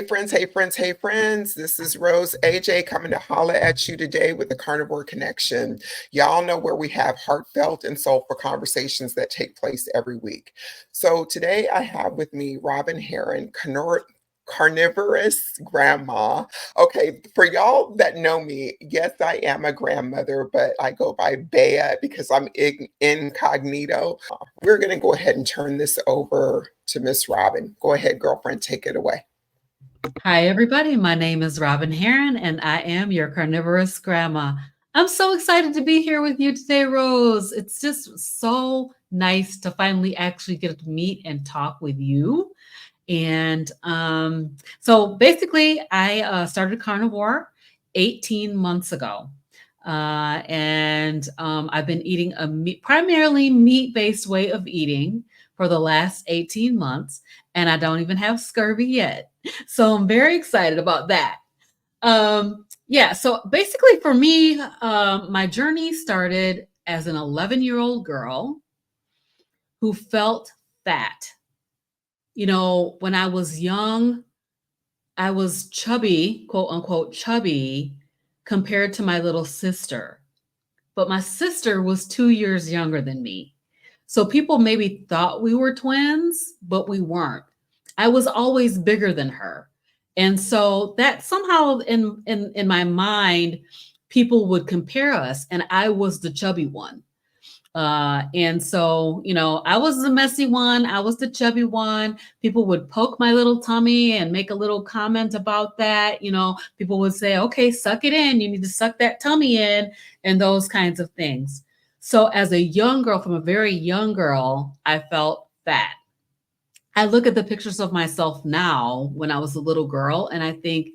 Hey friends, hey friends. This is Rose AJ coming to holla at you today with the Carnivore Connection. Y'all know where we have heartfelt and soulful conversations that take place every week. So today I have with me Robyn Heron, carnivorous grandma. Okay, for y'all that know me, yes, I am a grandmother, but I go by Bea because I'm incognito. We're going to go ahead and turn this over to Miss Robyn. Go ahead, girlfriend, take it away. Hi, everybody. My name is Robyn Heron, and I am your carnivorous grandma. I'm so excited to be here with you today, Rose. It's just so nice to finally actually get to meet and talk with you. And so basically, I started carnivore 18 months ago. I've been eating a primarily meat-based way of eating for the last 18 months, and I don't even have scurvy yet. So I'm very excited about that. Yeah, so basically for me, my journey started as an 11-year-old girl who felt fat. You know, when I was young, I was chubby, quote unquote, chubby compared to my little sister. But my sister was 2 years younger than me. So people maybe thought we were twins, but we weren't. I was always bigger than her. And so that somehow in my mind, people would compare us, and I was the chubby one. And so, you know, I was the messy one. I was the chubby one. People would poke my little tummy and make a little comment about that. You know, people would say, okay, suck it in. You need to suck that tummy in, and those kinds of things. So, as a young girl, from a very young girl, I felt fat. I look at the pictures of myself now when I was a little girl, and I think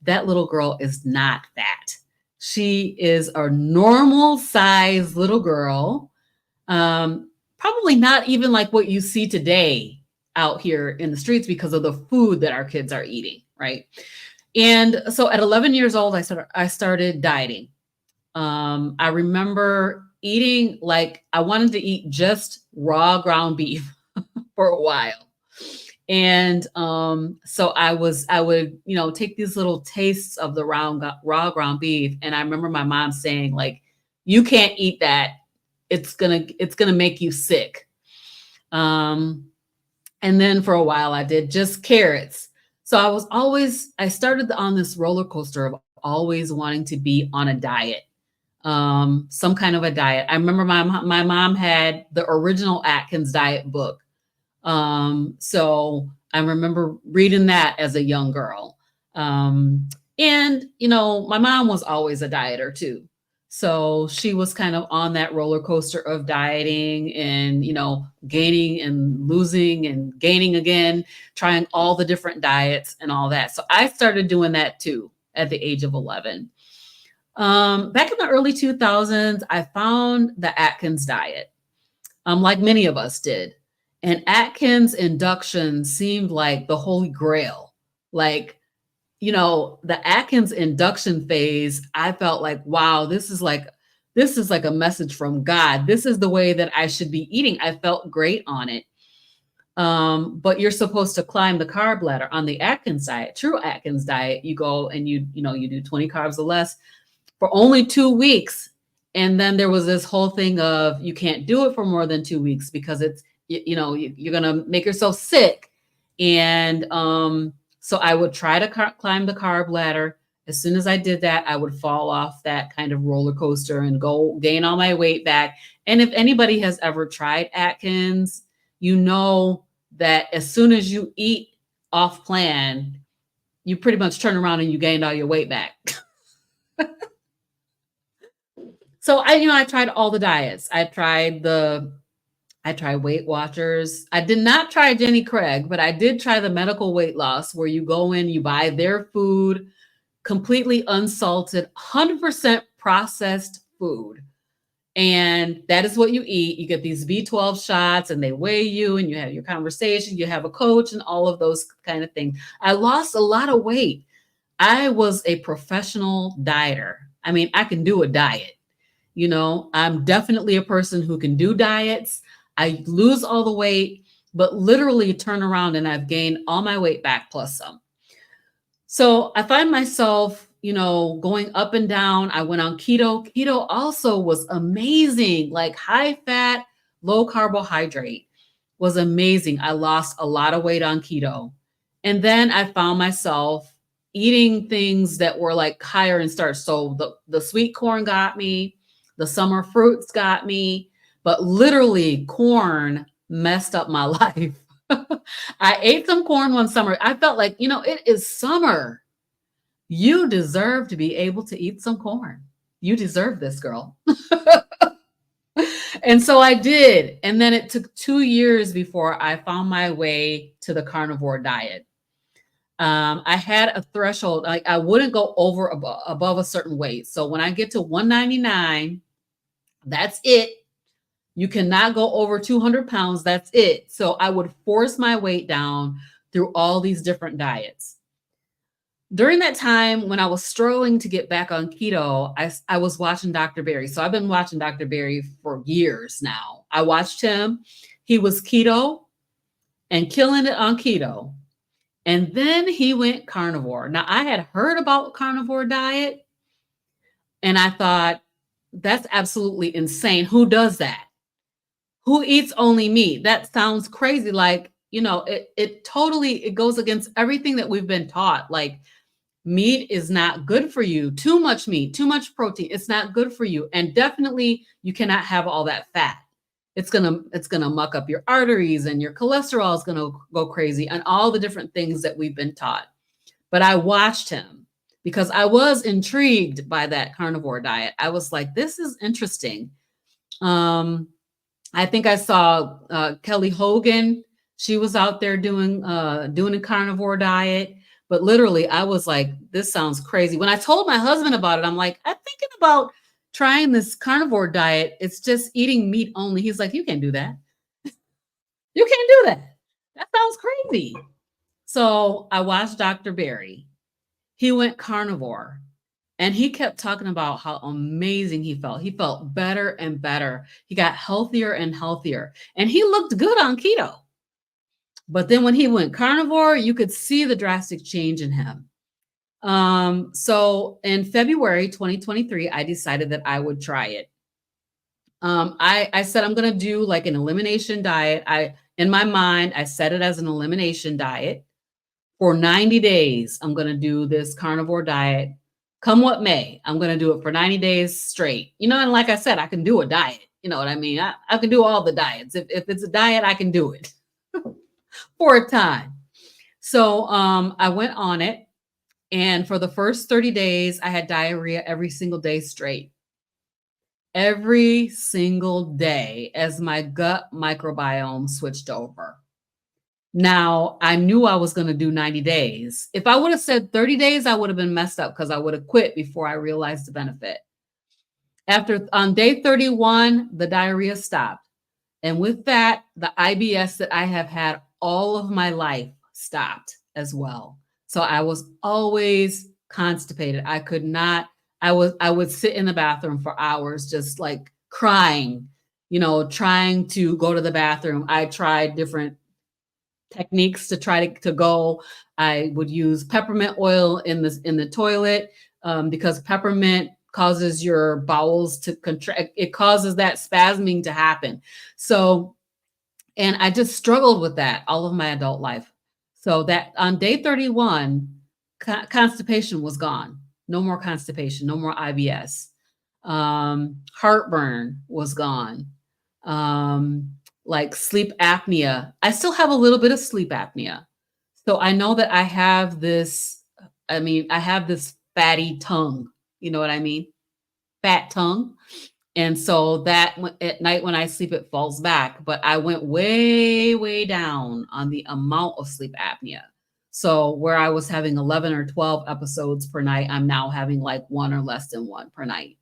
that little girl is not fat. She is a normal size little girl, probably not even like what you see today out here in the streets because of the food that our kids are eating, right? And so at 11 years old, I started dieting. I remember eating like I wanted to eat just raw ground beef for a while. And so I would, you know, take these little tastes of the raw ground beef. And I remember my mom saying, like, you can't eat that. It's gonna make you sick. Um, and then for a while I did just carrots. So I started on this roller coaster of always wanting to be on a diet, some kind of a diet. I remember my mom had the original Atkins diet book. So I remember reading that as a young girl. And, you know, my mom was always a dieter too. So she was kind of on that roller coaster of dieting and, you know, gaining and losing and gaining again, trying all the different diets and all that. So I started doing that too at the age of 11. Back in the early 2000s, I found the Atkins diet, like many of us did. And Atkins induction seemed like the holy grail. Like, you know, the Atkins induction phase, I felt like, wow, this is like a message from God. This is the way that I should be eating. I felt great on it. But you're supposed to climb the carb ladder on the Atkins diet, true Atkins diet. You go and you do 20 carbs or less for only 2 weeks. And then there was this whole thing of you can't do it for more than 2 weeks because you're going to make yourself sick. And so I would try to climb the carb ladder. As soon as I did that, I would fall off that kind of roller coaster and go gain all my weight back. And if anybody has ever tried Atkins, you know that as soon as you eat off plan, you pretty much turn around and you gained all your weight back. So I tried all the diets. I tried Weight Watchers. I did not try Jenny Craig, but I did try the medical weight loss where you go in, you buy their food, completely unsalted, 100% processed food. And that is what you eat. You get these B12 shots and they weigh you and you have your conversation, you have a coach and all of those kind of things. I lost a lot of weight. I was a professional dieter. I mean, I can do a diet. You know, I'm definitely a person who can do diets. I lose all the weight, but literally turn around and I've gained all my weight back plus some. So I find myself, going up and down. I went on keto. Keto also was amazing, like high fat, low carbohydrate was amazing. I lost a lot of weight on keto. And then I found myself eating things that were like higher in starch. So the sweet corn got me, the summer fruits got me, but literally corn messed up my life. I ate some corn one summer. I felt like, it is summer. You deserve to be able to eat some corn. You deserve this, girl. And so I did. And then it took 2 years before I found my way to the carnivore diet. I had a threshold, like I wouldn't go over above a certain weight. So when I get to 199, that's it. You cannot go over 200 pounds. That's it. So I would force my weight down through all these different diets. During that time when I was struggling to get back on keto, I was watching Dr. Berry. So I've been watching Dr. Berry for years now. I watched him. He was keto and killing it on keto. And then he went carnivore. Now I had heard about carnivore diet and I thought, that's absolutely insane. Who does that? Who eats only meat? That sounds crazy. Like, it totally, it goes against everything that we've been taught. Like, meat is not good for you. Too much meat, too much protein. It's not good for you. And definitely you cannot have all that fat. It's gonna muck up your arteries and your cholesterol is gonna go crazy and all the different things that we've been taught. But I watched him because I was intrigued by that carnivore diet. I was like, this is interesting. I think I saw Kelly Hogan. She was out there doing a carnivore diet. But literally, I was like, this sounds crazy. When I told my husband about it, I'm like, I'm thinking about trying this carnivore diet. It's just eating meat only. He's like, you can't do that. You can't do that. That sounds crazy. So I watched Dr. Berry. He went carnivore and he kept talking about how amazing he felt. He felt better and better. He got healthier and healthier. And he looked good on keto. But then when he went carnivore, you could see the drastic change in him. So in February 2023, I decided that I would try it. I said, I'm going to do like an elimination diet. In my mind, I set it as an elimination diet for 90 days. I'm going to do this carnivore diet. Come what may, I'm going to do it for 90 days straight. And like I said, I can do a diet. You know what I mean? I can do all the diets. If it's a diet, I can do it for a time. So I went on it. And for the first 30 days, I had diarrhea every single day straight. Every single day as my gut microbiome switched over. Now, I knew I was going to do 90 days. If I would have said 30 days, I would have been messed up because I would have quit before I realized the benefit. On day 31, the diarrhea stopped. And with that, the IBS that I have had all of my life stopped as well. So I was always constipated. I could not, I would sit in the bathroom for hours, just like crying, trying to go to the bathroom. I tried different techniques to try to go. I would use peppermint oil in the toilet because peppermint causes your bowels to contract. It causes that spasming to happen. So, and I just struggled with that all of my adult life. So that on day 31, constipation was gone. No more constipation, no more IBS. Heartburn was gone. Like sleep apnea. I still have a little bit of sleep apnea. So I know that I have this fatty tongue. You know what I mean? Fat tongue. And so that at night when I sleep, it falls back. But I went way, way down on the amount of sleep apnea. So where I was having 11 or 12 episodes per night, I'm now having like one or less than one per night,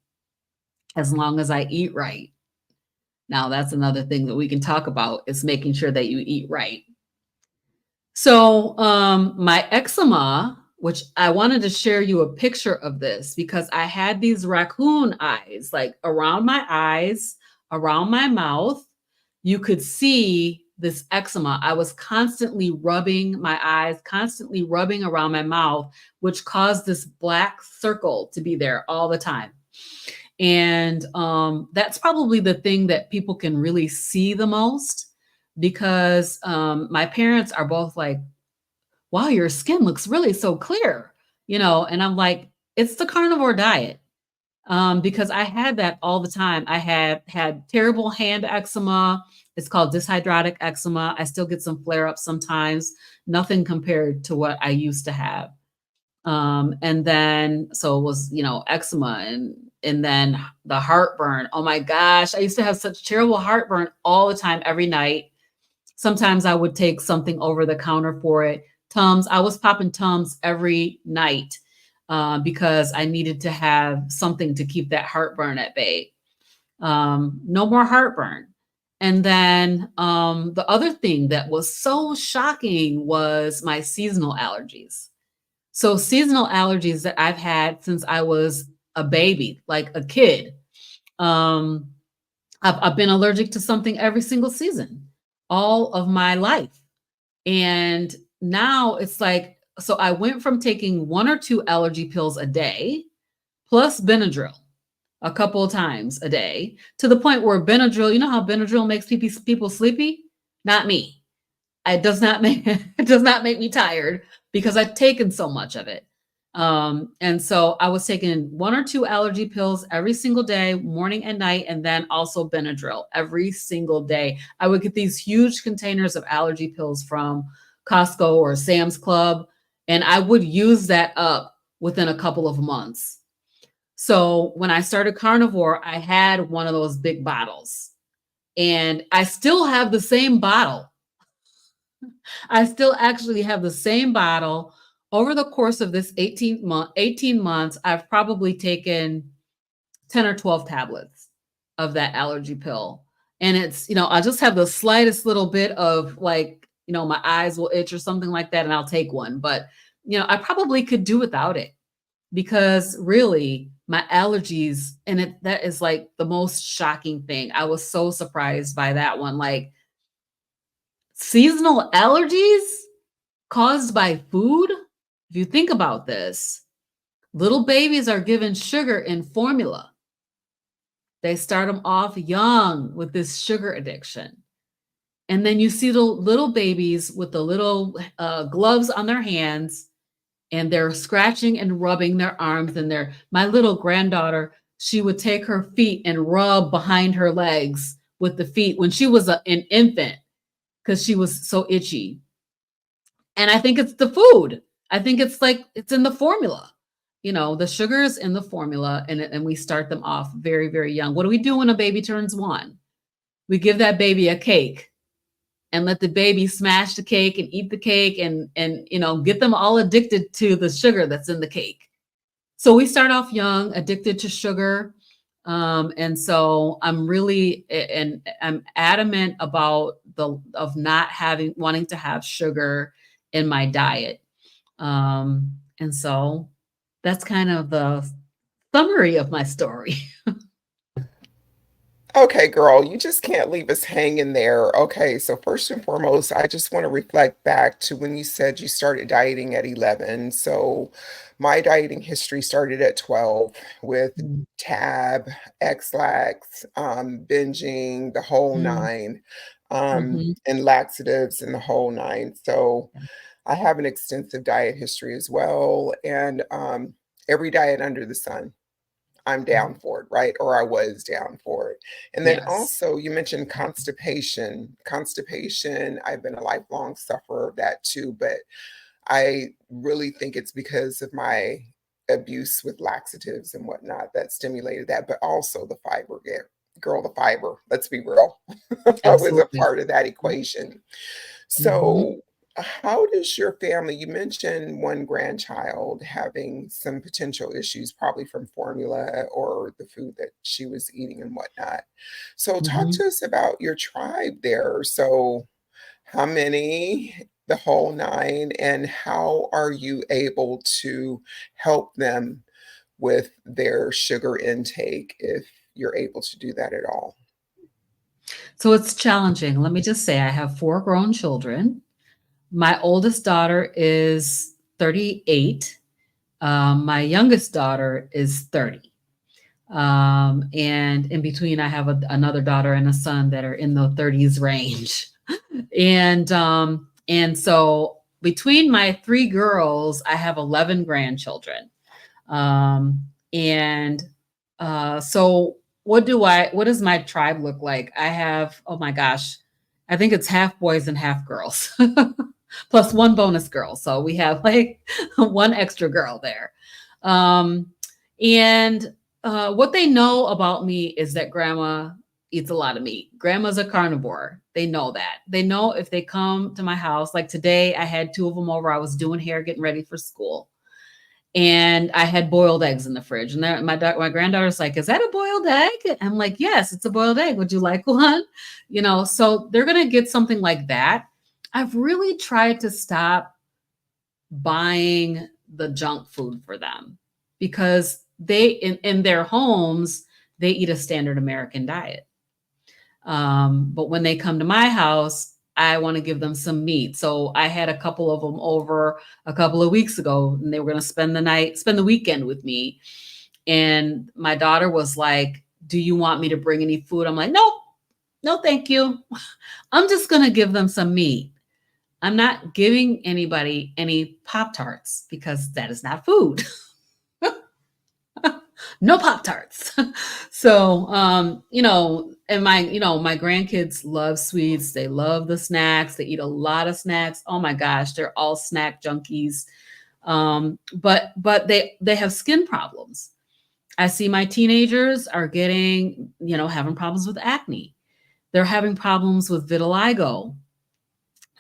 as long as I eat right. Now, that's another thing that we can talk about is making sure that you eat right. So my eczema, which I wanted to share you a picture of this because I had these raccoon eyes, like around my eyes, around my mouth. You could see this eczema. I was constantly rubbing my eyes, constantly rubbing around my mouth, which caused this black circle to be there all the time. And that's probably the thing that people can really see the most, because my parents are both like, wow, your skin looks really so clear, and I'm like, it's the carnivore diet. Because I had that all the time. I had terrible hand eczema. It's called dyshydrotic eczema. I still get some flare ups sometimes, nothing compared to what I used to have. And then, so it was, eczema, and then the heartburn. Oh my gosh. I used to have such terrible heartburn all the time, every night. Sometimes I would take something over the counter for it. Tums. I was popping Tums every night, because I needed to have something to keep that heartburn at bay. No more heartburn. And then the other thing that was so shocking was my seasonal allergies. So seasonal allergies that I've had since I was a baby, like a kid. Um, I've been allergic to something every single season, all of my life. And now it's like, so I went from taking 1 or 2 allergy pills a day, plus Benadryl a couple of times a day, to the point where Benadryl, you know how Benadryl makes people sleepy? Not me. It does not make it does not make me tired, because I've taken so much of it. And so I was taking 1 or 2 allergy pills every single day, morning and night, and then also Benadryl every single day. I would get these huge containers of allergy pills from Costco or Sam's Club, and I would use that up within a couple of months. So when I started carnivore, I had one of those big bottles, and I still have the same bottle. I still actually have the same bottle. Over the course of this 18 months, I've probably taken 10 or 12 tablets of that allergy pill. And it's, I just have the slightest little bit of like, my eyes will itch or something like that, and I'll take one. But, I probably could do without it, because really my allergies, and that is like the most shocking thing. I was so surprised by that one. Like, seasonal allergies caused by food. If you think about this, little babies are given sugar in formula. They start them off young with this sugar addiction. And then you see the little babies with the little gloves on their hands, and they're scratching and rubbing their arms. And my little granddaughter, she would take her feet and rub behind her legs with the feet when she was an infant, because she was so itchy. And I think it's the food. I think it's like, it's in the formula. The sugar is in the formula, and we start them off very, very young. What do we do when a baby turns 1? We give that baby a cake and let the baby smash the cake and eat the cake, and get them all addicted to the sugar that's in the cake. So we start off young, addicted to sugar. And so I'm adamant about not wanting to have sugar in my diet. And so that's kind of the summary of my story. Okay, girl, you just can't leave us hanging there. Okay, so first and foremost, I just want to reflect back to when you said you started dieting at 11. So my dieting history started at 12 with Mm, tab, X-lax, binging, the whole mm, nine, mhm. and laxatives and the whole nine. So I have an extensive diet history as well, and every diet under the sun. I'm down for it, right? Or I was down for it. And then Yes. also, you mentioned constipation. Constipation, I've been a lifelong sufferer of that too, but I really think it's because of my abuse with laxatives and whatnot that stimulated that, but also the fiber. Girl, the fiber, let's be real, was a Absolutely. part of that equation. Mhm. So, how does your family, you mentioned one grandchild having some potential issues, probably from formula or the food that she was eating and whatnot. So, talk Mhm. to us about your tribe there. So, how many, the whole nine, and how are you able to help them with their sugar intake if you're able to do that at all? So it's challenging. Let me just say I have 4 grown children. My oldest daughter is 38. My youngest daughter is 30. And in between, I have another daughter and a son that are in the 30s range. And so between my 3 girls, I have 11 grandchildren. Um, and so what does my tribe look like? I have, oh my gosh, I think it's half boys and half girls, plus 1 bonus girl. So we have like 1 extra girl there. Um, and what they know about me is that grandma eats a lot of meat. Grandma's a carnivore. They know that. They know if they come to my house, like today, I had 2 of them over. I was doing hair, getting ready for school, and I had boiled eggs in the fridge. And my granddaughter's like, "Is that a boiled egg?" I'm like, "Yes, it's a boiled egg. Would you like one?" So they're gonna get something like that. I've really tried to stop buying the junk food for them because they in their homes they eat a standard American diet. But when they come to my house, I want to give them some meat. So I had a couple of them over a couple of weeks ago, and they were going to spend the weekend with me. And my daughter was like, "Do you want me to bring any food?" I'm like, "No, no, thank you. I'm just going to give them some meat. I'm not giving anybody any Pop Tarts because that is not food." No Pop Tarts. So, and my grandkids love sweets. They love the snacks. They eat a lot of snacks. Oh my gosh, they're all snack junkies. But they have skin problems. I see my teenagers are getting, having problems with acne. They're having problems with vitiligo.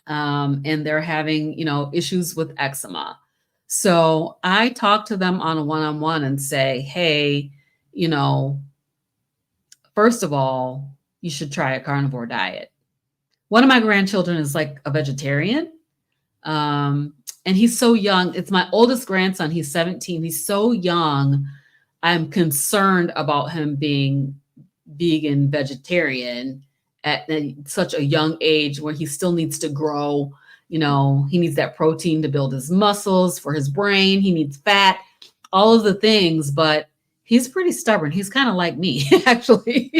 And they're having, issues with eczema. So I talk to them on a one-on-one and say, "Hey, you know, first of all, you should try a carnivore diet." One of my grandchildren is like a vegetarian. And he's so young. It's my oldest grandson. He's 17. He's so young. I'm concerned about him being vegan, vegetarian at such a young age where he still needs to grow. He needs that protein to build his muscles for his brain. He needs fat, all of the things, but he's pretty stubborn. He's kind of like me, actually.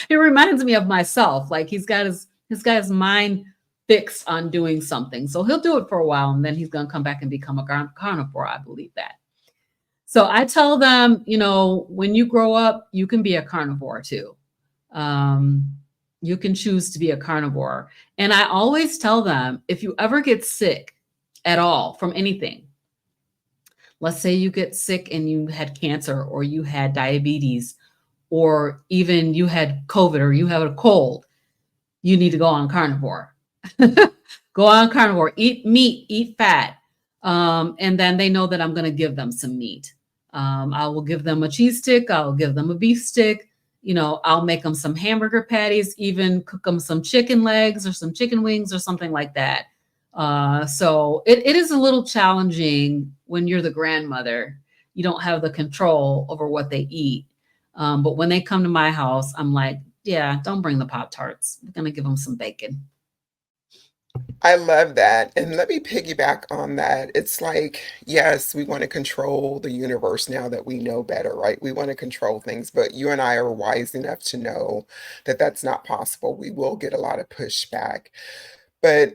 It reminds me of myself. Like he's got his mind fixed on doing something. So he'll do it for a while and then he's going to come back and become a carnivore. I believe that. So I tell them, when you grow up, you can be a carnivore too. Um, you can choose to be a carnivore. And I always tell them, if you ever get sick at all from anything, let's say you get sick and you had cancer or you had diabetes or even you had COVID or you have a cold, you need to go on carnivore. Go on carnivore, eat meat, eat fat. And then they know that I'm going to give them some meat. I will give them a cheese stick. I'll give them a beef stick. I'll make them some hamburger patties, even cook them some chicken legs or some chicken wings or something like that. So it is a little challenging when you're the grandmother. You don't have the control over what they eat. But when they come to my house, I'm like, yeah, don't bring the Pop-Tarts. We're going to give them some bacon. I love that. And let me piggyback on that. It's like, yes, we want to control the universe now that we know better, right? We want to control things, but you and I are wise enough to know that that's not possible. We will get a lot of pushback. But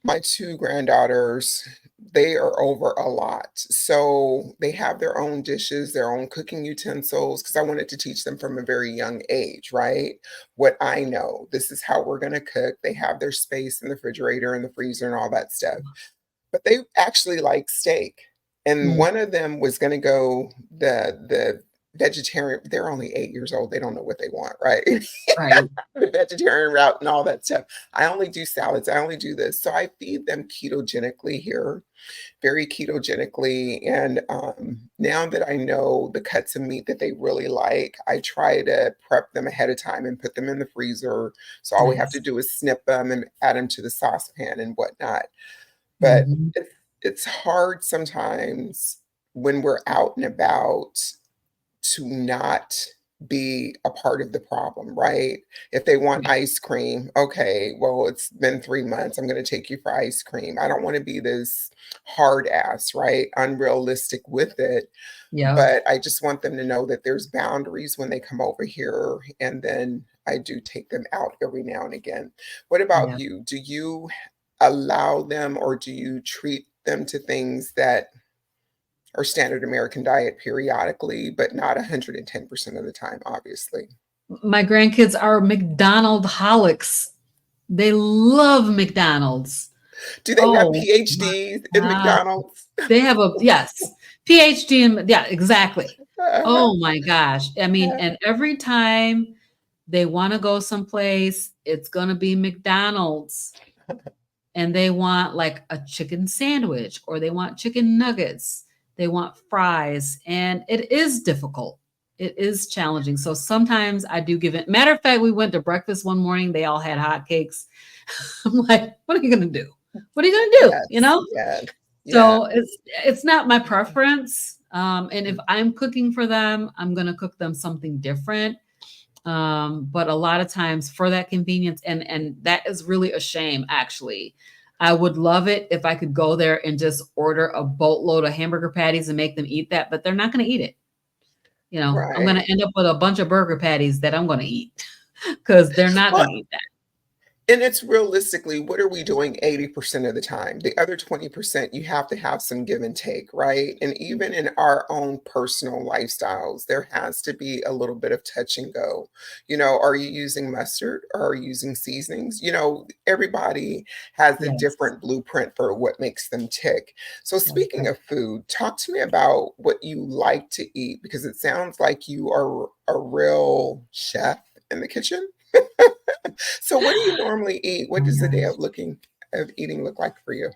my 2 granddaughters, they are over a lot. So they have their own dishes, their own cooking utensils, because I wanted to teach them from a very young age, right? What I know, this is how we're going to cook. They have their space in the refrigerator and the freezer and all that stuff. But they actually like steak. And Mm, one of them was going to go the vegetarian. They're only 8 years old. They don't know what they want, right? right. The vegetarian route and all that stuff. I only do salads. I only do this. So I feed them ketogenically here, very ketogenically. And now that I know the cuts of meat that they really like, I try to prep them ahead of time and put them in the freezer. So all we have to Nice. do is snip them and add them to the saucepan and whatnot. But Mhm. it's hard sometimes when we're out and about to not be a part of the problem, right? If they want Right. ice cream, okay, well, it's been 3 months. I'm going to take you for ice cream. I don't want to be this hard ass, right? Unrealistic with it. Yep. But I just want them to know that there's boundaries when they come over here. And then I do take them out every now and again. What about Yeah. you? Do you allow them or do you treat them to things that are standard American diet periodically, but not 110% of the time, obviously? My grandkids are McDonald holics. They love McDonald's. Do they have Oh my PhDs in God. McDonald's? They have a, yes, PhD in, yeah, exactly. Oh my gosh. I mean, and every time they want to go someplace, it's going to be McDonald's, and they want like a chicken sandwich or they want chicken nuggets. They want fries, and it is difficult. It is challenging. So sometimes I do give it. Matter of fact, we went to breakfast one morning. They all had hotcakes. I'm like, what are you going to do? What are you going to do? You Yes, know? yes, yes. So it's not my preference. And if I'm cooking for them, I'm gonna cook them something different. But a lot of times for that convenience, and that is really a shame, actually. I would love it if I could go there and just order a boatload of hamburger patties and make them eat that, but they're not gonna eat it. You know, I'm gonna Right. end up with a bunch of burger patties that I'm gonna eat because they're not Well, gonna eat that. and it's realistically, what are we doing 80% of the time? The other 20%, you have to have some give and take, right? And even in our own personal lifestyles, there has to be a little bit of touch and go. Are you using mustard or are you using seasonings? Everybody has a Yes. different blueprint for what makes them tick. So, That's speaking right. of food, talk to me about what you like to eat because it sounds like you are a real chef in the kitchen. So what do you normally eat? Oh What my does the day gosh. of eating look like for you?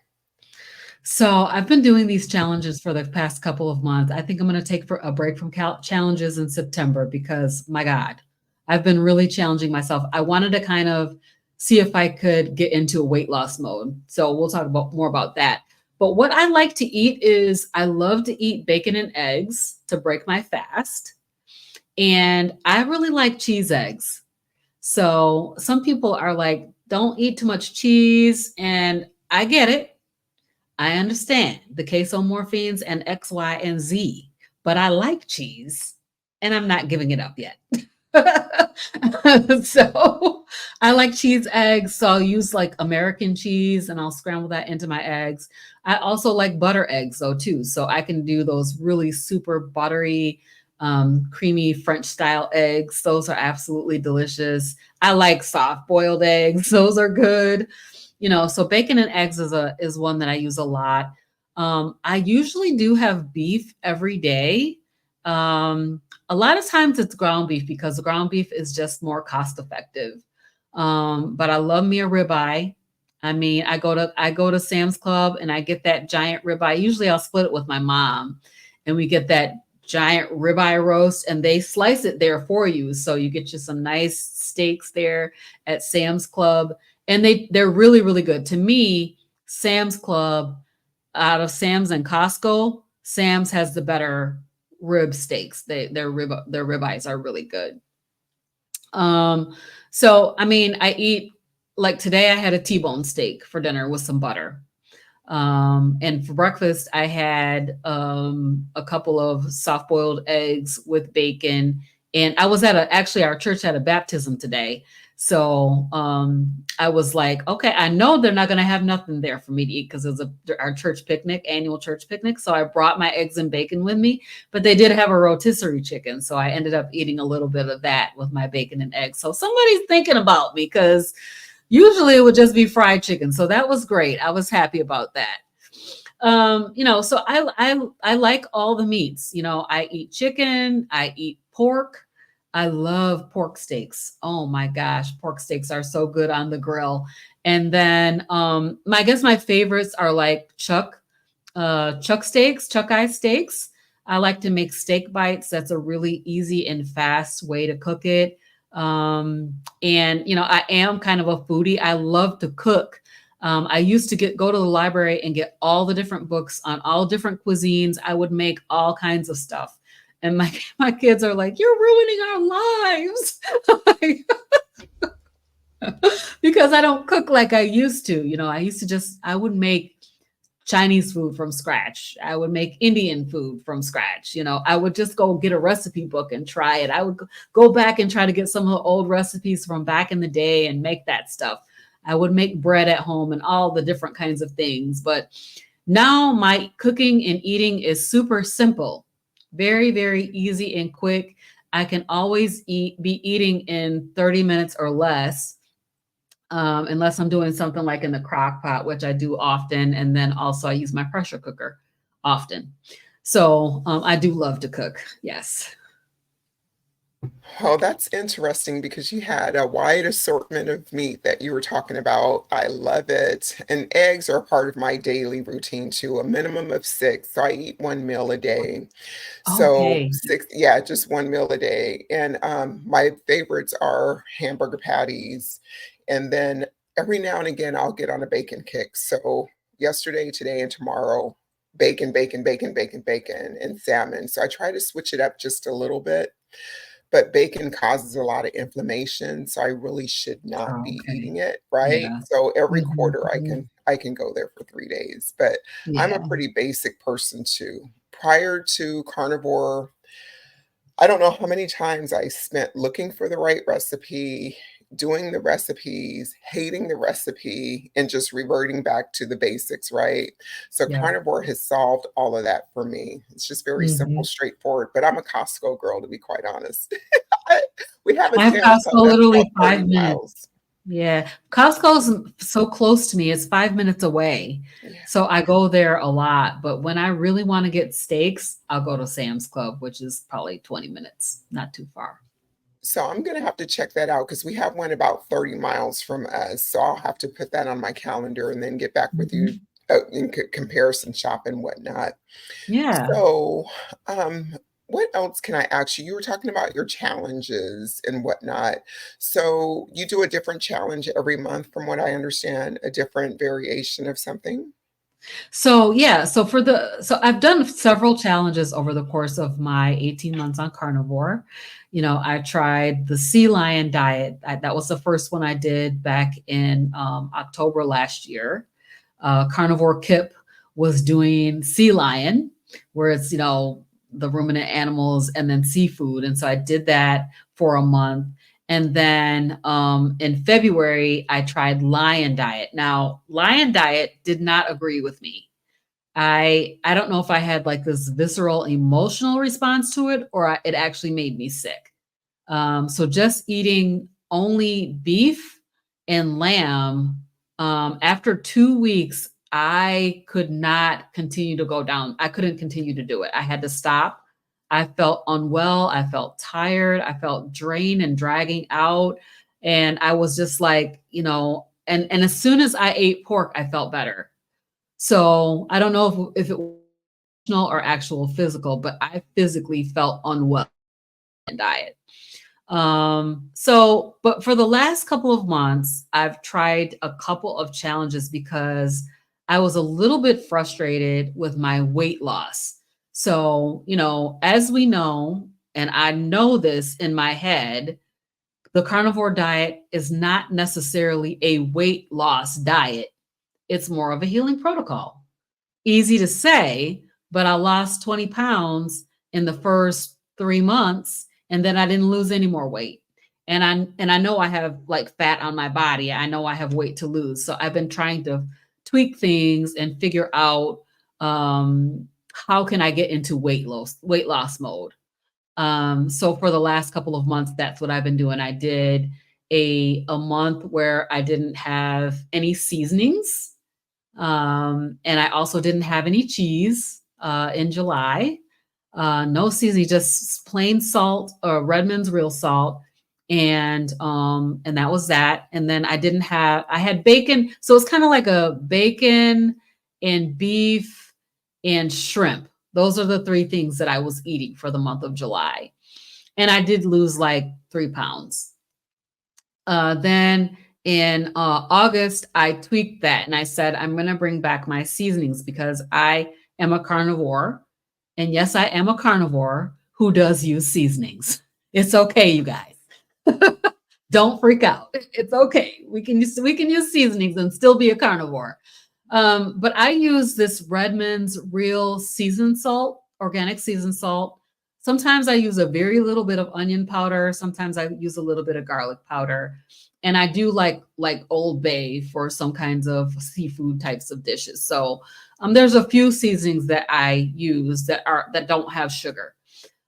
So I've been doing these challenges for the past couple of months. I think I'm going to take for a break from challenges in September because my God, I've been really challenging myself. I wanted to kind of see if I could get into a weight loss mode. So we'll talk about more about that. But what I like to eat is I love to eat bacon and eggs to break my fast. And I really like cheese eggs. So some people are like, don't eat too much cheese. And I get it. I understand the casomorphines and X, Y, and Z, but I like cheese and I'm not giving it up yet. So I like cheese eggs. So I'll use like American cheese and I'll scramble that into my eggs. I also like butter eggs though too. So I can do those really super buttery, creamy French style eggs. Those are absolutely delicious. I like soft boiled eggs. Those are good. So bacon and eggs is one that I use a lot. I usually do have beef every day. A lot of times it's ground beef because the ground beef is just more cost effective. But I love me a ribeye. I mean, I go to Sam's Club and I get that giant ribeye. Usually I'll split it with my mom, and we get that giant ribeye roast, and they slice it there for you. So you get you some nice steaks there at Sam's Club, and they're really really good. To me, Sam's Club, out of Sam's and Costco, Sam's has the better rib steaks. Their ribeyes are really good. Um, so I mean, I eat, like today I had a T-bone steak for dinner with some butter. And for breakfast, I had a couple of soft boiled eggs with bacon. And I was actually, our church had a baptism today. So I was like, okay, I know they're not going to have nothing there for me to eat because it was our church picnic, annual church picnic. So I brought my eggs and bacon with me, but they did have a rotisserie chicken. So I ended up eating a little bit of that with my bacon and eggs. So somebody's thinking about me because usually it would just be fried chicken. So that was great. I was happy about that. So I like all the meats. I eat chicken, I eat pork. I love pork steaks. Oh my gosh, pork steaks are so good on the grill. And then I guess my favorites are like chuck steaks, chuck eye steaks. I like to make steak bites. That's a really easy and fast way to cook it. And I am kind of a foodie. I love to cook. I used to go to the library and get all the different books on all different cuisines. I would make all kinds of stuff. And my kids are like, "You're ruining our lives." Because I don't cook like I used to. I would make Chinese food from scratch. I would make Indian food from scratch. I would just go get a recipe book and try it. I would go back and try to get some of the old recipes from back in the day and make that stuff. I would make bread at home and all the different kinds of things. But now my cooking and eating is super simple, very, very easy and quick. I can always be eating in 30 minutes or less. Unless I'm doing something like in the crock pot, which I do often. And then also I use my pressure cooker often. So I do love to cook. Yes. Oh, that's interesting because you had a wide assortment of meat that you were talking about. I love it. And eggs are part of my daily routine too, a minimum of six. So I eat one meal a day. So Okay. six, yeah, just one meal a day. And my favorites are hamburger patties. And then every now and again, I'll get on a bacon kick. So yesterday, today, and tomorrow, bacon, bacon, bacon, bacon, bacon, and salmon. So I try to switch it up just a little bit. But bacon causes a lot of inflammation, so I really should not Oh, be okay. eating it, right? Yeah. So every quarter Mhm. I can go there for 3 days, but I'm a Yeah. pretty basic person too. Prior to carnivore, I don't know how many times I spent looking for the right recipe, doing the recipes, hating the recipe, and just reverting back to the basics, right? So Yeah. carnivore has solved all of that for me. It's just very simple, Mhm. straightforward, but I'm a Costco girl, to be quite honest. We have a I have Sam's Club Costco that's literally about 30 5 minutes. miles. Yeah. Costco's so close to me. It's 5 minutes away. Yeah. So I go there a lot. But when I really want to get steaks, I'll go to Sam's Club, which is probably 20 minutes, not too far. So I'm gonna have to check that out because we have one about 30 miles from us. So I'll have to put that on my calendar and then get back with you Mhm. in comparison shop and whatnot. Yeah. So, um, what else can I ask you? You were talking about your challenges and whatnot. So you do a different challenge every month, from what I understand, a different variation of something? So yeah, so I've done several challenges over the course of my 18 months on carnivore. I tried the sea lion diet. That was the first one I did back in October last year. Carnivore Kip was doing sea lion, where it's the ruminant animals and then seafood, and so I did that for a month. And then in February, I tried Lion Diet. Now, Lion Diet did not agree with me. I don't know if I had like this visceral emotional response to it or it actually made me sick. So just eating only beef and lamb, after 2 weeks, I could not continue to go down. I couldn't continue to do it. I had to stop. I felt unwell. I felt tired. I felt drained and dragging out. And I was just like, and as soon as I ate pork, I felt better. So I don't know if it was emotional or actual physical, but I physically felt unwell in diet. But for the last couple of months, I've tried a couple of challenges because I was a little bit frustrated with my weight loss. So, as we know, and I know this in my head, the carnivore diet is not necessarily a weight loss diet. It's more of a healing protocol. Easy to say, but I lost 20 pounds in the first 3 months, and then I didn't lose any more weight. And I know I have like fat on my body. I know I have weight to lose. So I've been trying to tweak things and figure out how can I get into weight loss mode. So for the last couple of months, that's what I've been doing. I did a month where I didn't have any seasonings, and I also didn't have any cheese in July. No seasoning, just plain salt or Redmond's real salt. And that was that. And then I had bacon. So it's kind of like a bacon and beef and shrimp. Those are the three things that I was eating for the month of July. And I did lose like 3 pounds. Then in August, I tweaked that and I said, I'm going to bring back my seasonings because I am a carnivore. And yes, I am a carnivore, who does use seasonings. It's okay, you guys. Don't freak out. It's okay. We can use seasonings and still be a carnivore. But I use this Redmond's real seasoned salt, organic seasoned salt. Sometimes I use a very little bit of onion powder. Sometimes I use a little bit of garlic powder. And I do like Old Bay for some kinds of seafood types of dishes. So there's a few seasonings that I use that don't have sugar.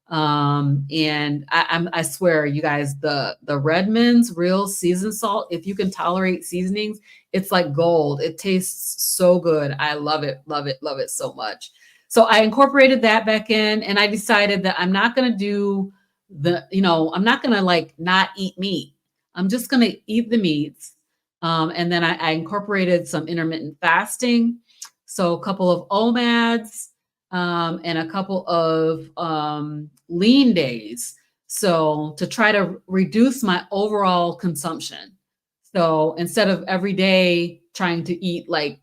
And I swear, you guys, the Redmond's real seasoned salt, if you can tolerate seasonings, it's like gold. It tastes so good. I love it, love it, love it so much. So I incorporated that back in, and I decided that I'm not going to do I'm not going to like not eat meat. I'm just going to eat the meats. And then I incorporated some intermittent fasting. So a couple of OMADs, and a couple of lean days. So to try to reduce my overall consumption. So instead of every day trying to eat, like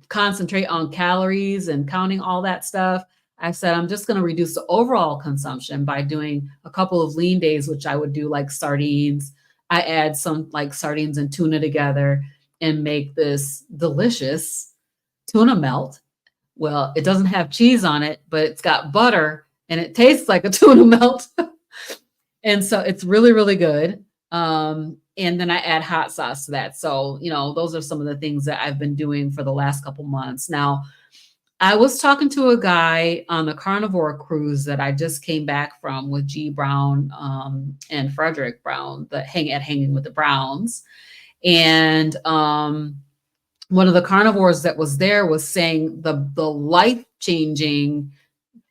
concentrate on calories and counting all that stuff, I said, I'm just going to reduce the overall consumption by doing a couple of lean days, which I would do like sardines. I add some like sardines and tuna together and make this delicious tuna melt. Well, it doesn't have cheese on it, but it's got butter and it tastes like a tuna melt. And so it's really, really good. And then I add hot sauce to that. So, those are some of the things that I've been doing for the last couple months. Now, I was talking to a guy on the Carnivore cruise that I just came back from with G. Brown and Frederick Brown, Hanging with the Browns. And one of the carnivores that was there was saying the life-changing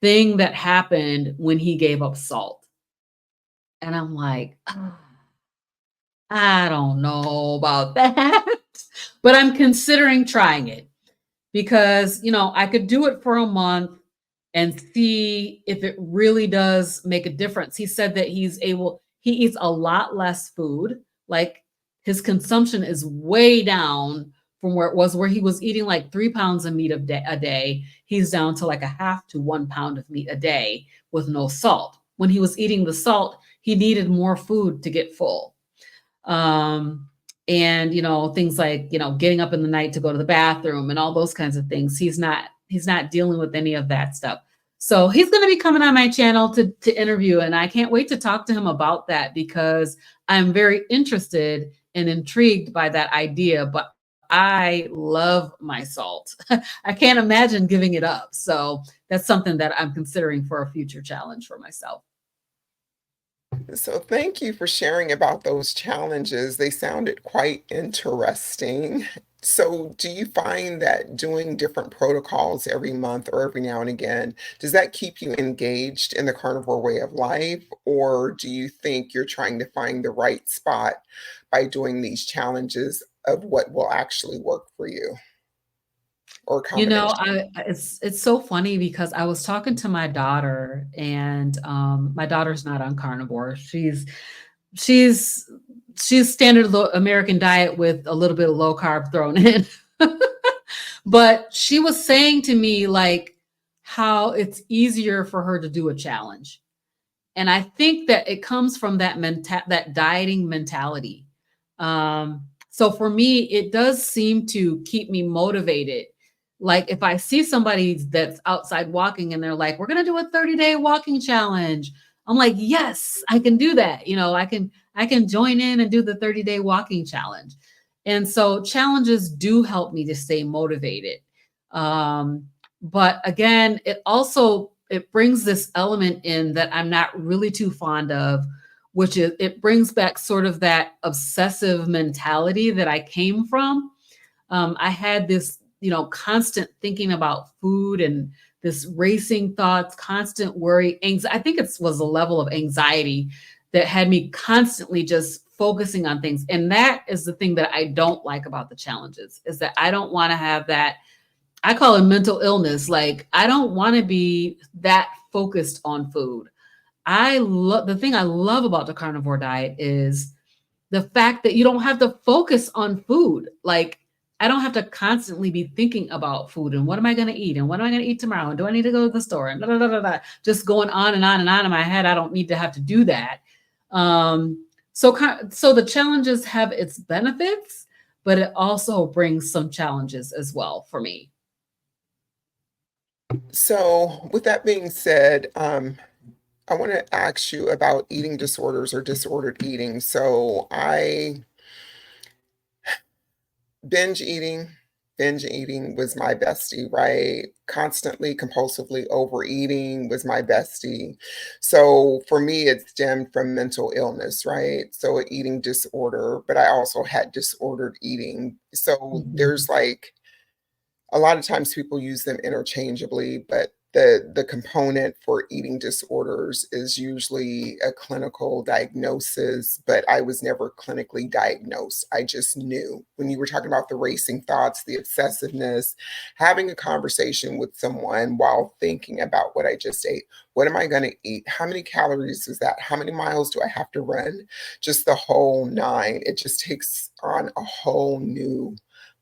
thing that happened when he gave up salt. And I'm like, I don't know about that, but I'm considering trying it because, I could do it for a month and see if it really does make a difference. He said that he eats a lot less food. Like his consumption is way down from where it was, where he was eating like 3 pounds of meat a day. He's down to like a half to 1 pound of meat a day with no salt. When he was eating the salt, he needed more food to get full. And, things like, getting up in the night to go to the bathroom and all those kinds of things. He's not dealing with any of that stuff. So he's going to be coming on my channel to interview, and I can't wait to talk to him about that because I'm very interested and intrigued by that idea, but I love my salt. I can't imagine giving it up. So that's something that I'm considering for a future challenge for myself. So thank you for sharing about those challenges. They sounded quite interesting. So do you find that doing different protocols every month or every now and again, does that keep you engaged in the carnivore way of life? Or do you think you're trying to find the right spot by doing these challenges of what will actually work for you? Or a combination? It's so funny because I was talking to my daughter, and my daughter's not on carnivore. She's standard American diet with a little bit of low carb thrown in. But she was saying to me like how it's easier for her to do a challenge. And I think that it comes from that dieting mentality. So for me, it does seem to keep me motivated. Like if I see somebody that's outside walking and they're like, we're going to do a 30-day walking challenge. I'm like, yes, I can do that. I can join in and do the 30-day walking challenge. And so challenges do help me to stay motivated. But again, it brings this element in that I'm not really too fond of, which is it brings back sort of that obsessive mentality that I came from. I had this, constant thinking about food and this racing thoughts, constant worry, anxiety. I think it was a level of anxiety that had me constantly just focusing on things. And that is the thing that I don't like about the challenges, is that I don't want to have that. I call it mental illness. Like I don't want to be that focused on food. The thing I love about the carnivore diet is the fact that you don't have to focus on food. Like I don't have to constantly be thinking about food and what am I going to eat and what am I going to eat tomorrow and do I need to go to the store and blah, blah, blah, blah, just going on and on and on in my head. I don't need to have to do that. So the challenges have its benefits, but it also brings some challenges as well for me. So, with that being said, I want to ask you about eating disorders or disordered eating. So, binge eating, binge eating was my bestie, right? Constantly, compulsively overeating was my bestie. So for me, it stemmed from mental illness, right? So an eating disorder, but I also had disordered eating. So Mhm. there's like a lot of times people use them interchangeably, but the component for eating disorders is usually a clinical diagnosis, but I was never clinically diagnosed. I just knew. When you were talking about the racing thoughts, the obsessiveness, having a conversation with someone while thinking about what I just ate. What am I going to eat? How many calories is that? How many miles do I have to run? Just the whole nine. It just takes on a whole new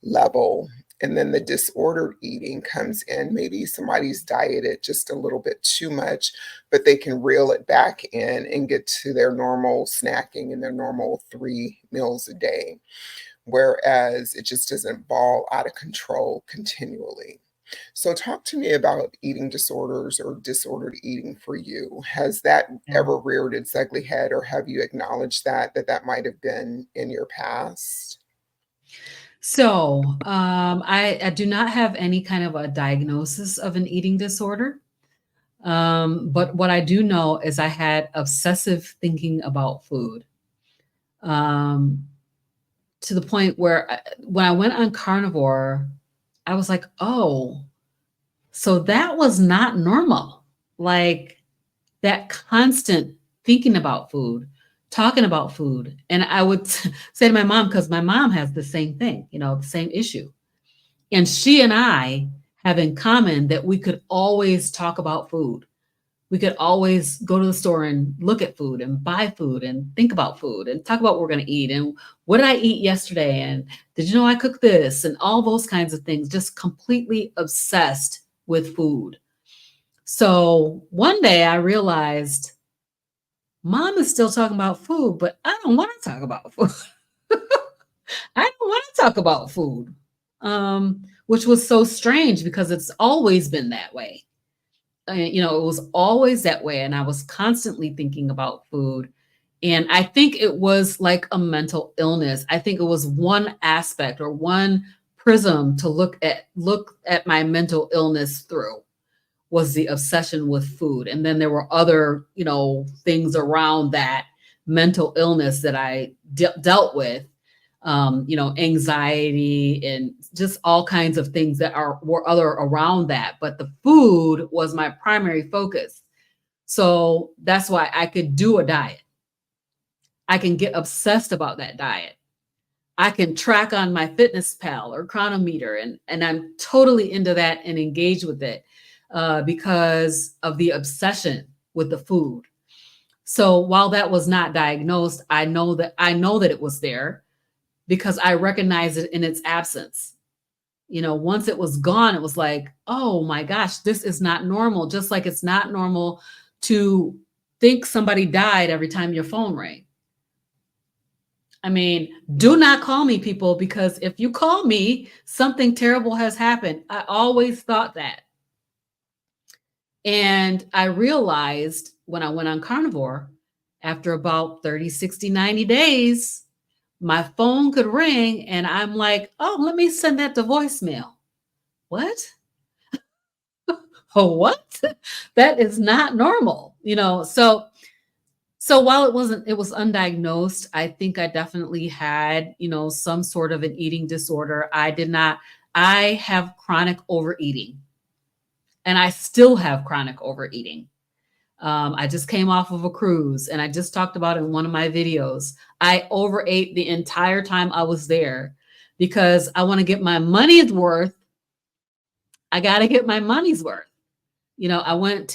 level. And then the disordered eating comes in. Maybe somebody's dieted just a little bit too much, but they can reel it back in and get to their normal snacking and their normal 3 meals a day. Whereas it just doesn't ball out of control continually. So, talk to me about eating disorders or disordered eating for you. Has that Yeah. ever reared its ugly head, or have you acknowledged that might have been in your past? So I do not have any kind of a diagnosis of an eating disorder. But what I do know is I had obsessive thinking about food, um, to the point where when I went on carnivore, I was like, oh, so that was not normal. Like that constant thinking about food, talking about food. And I would say to my mom, because my mom has the same thing, the same issue. And she and I have in common that we could always talk about food. We could always go to the store and look at food and buy food and think about food and talk about what we're going to eat and what did I eat yesterday and did you know I cooked this and all those kinds of things, just completely obsessed with food. So one day I realized mom is still talking about food, but I don't want to talk about food. I don't want to talk about food, which was so strange because it's always been that way. It was always that way. And I was constantly thinking about food. And I think it was like a mental illness. I think it was one aspect or one prism to look at my mental illness through was the obsession with food. And then there were other, things around that mental illness that I dealt with, anxiety and just all kinds of things that were other around that. But the food was my primary focus. So that's why I could do a diet. I can get obsessed about that diet. I can track on my fitness pal or chronometer and I'm totally into that and engage with it because of the obsession with the food. So while that was not diagnosed, I know that it was there because I recognize it in its absence. Once it was gone, it was like, oh my gosh, this is not normal. Just like it's not normal to think somebody died every time your phone rang. I mean, do not call me, people, because if you call me, something terrible has happened. I always thought that. And I realized when I went on carnivore, after about 30, 60, 90 days, my phone could ring and I'm like, oh, let me send that to voicemail. What? Oh, what? That is not normal. So while it was undiagnosed, I think I definitely had, some sort of an eating disorder. I have chronic overeating and I still have chronic overeating. I just came off of a cruise and I just talked about it in one of my videos. I overate the entire time I was there because I want to get my money's worth. I got to get my money's worth. I went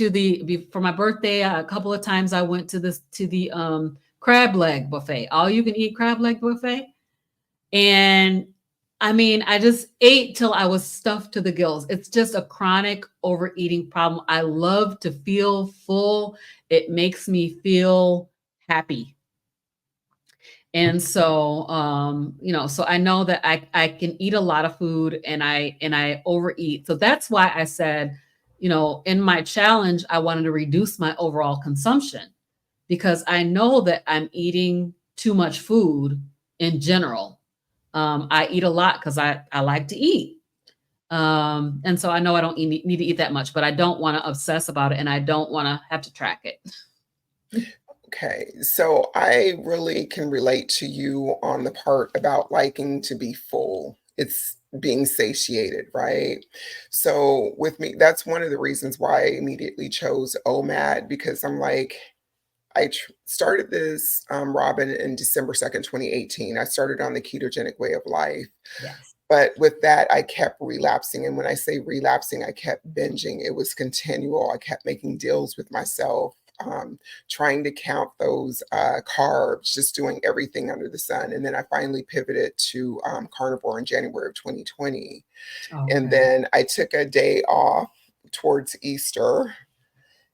for my birthday a couple of times. I went to the crab leg buffet, all you can eat crab leg buffet, and I mean, I just ate till I was stuffed to the gills. It's just a chronic overeating problem. I love to feel full. It makes me feel happy. And so, so I know that I can eat a lot of food and I overeat. So that's why I said, in my challenge, I wanted to reduce my overall consumption because I know that I'm eating too much food in general. I eat a lot because I like to eat. And so I know I don't need to eat that much, but I don't want to obsess about it and I don't want to have to track it. Okay, so I really can relate to you on the part about liking to be full. It's being satiated, right? So with me, that's one of the reasons why I immediately chose OMAD because I'm like, started this, Robyn, in December 2nd, 2018. I started on the ketogenic way of life. Yes. But with that, I kept relapsing. And when I say relapsing, I kept binging. It was continual. I kept making deals with myself, trying to count those carbs, just doing everything under the sun. And then I finally pivoted to carnivore in January of 2020. And Okay. then I took a day off towards Easter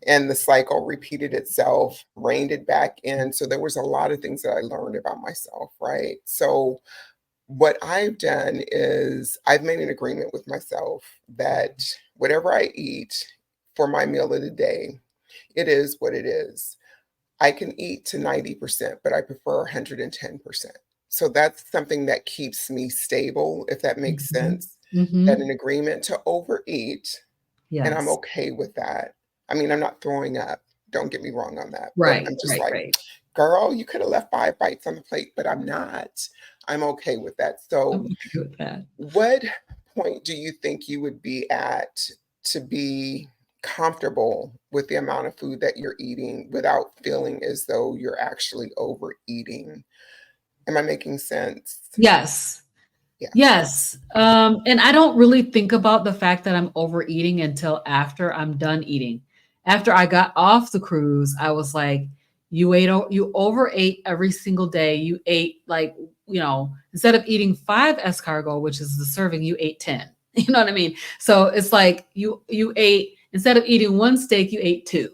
and the cycle repeated itself, reined it back in. So there was a lot of things that I learned about myself, right? So what I've done is I've made an agreement with myself that whatever I eat for my meal of the day, it is what it is. I can eat to 90%, but I prefer 110%. So that's something that keeps me stable, if that makes Mhm. sense. That Mhm. an agreement to overeat, and I'm Yes. okay with that. I mean, I'm not throwing up. Don't get me wrong on that. But Right, I'm just right, like, right. girl, you could have left 5 bites on the plate, but I'm not. I'm okay with that. I'm So, okay with that. what point do you think you would be at to be comfortable with the amount of food that you're eating without feeling as though you're actually overeating? Am I making sense? Yes. Yeah. Yes. And I don't really think about the fact that I'm overeating until after I'm done eating. After I got off the cruise, I was like, you overate every single day. You ate like, instead of eating 5 escargot, which is the serving, you ate 10. You know what I mean? So it's like you ate, instead of eating one steak, you ate two.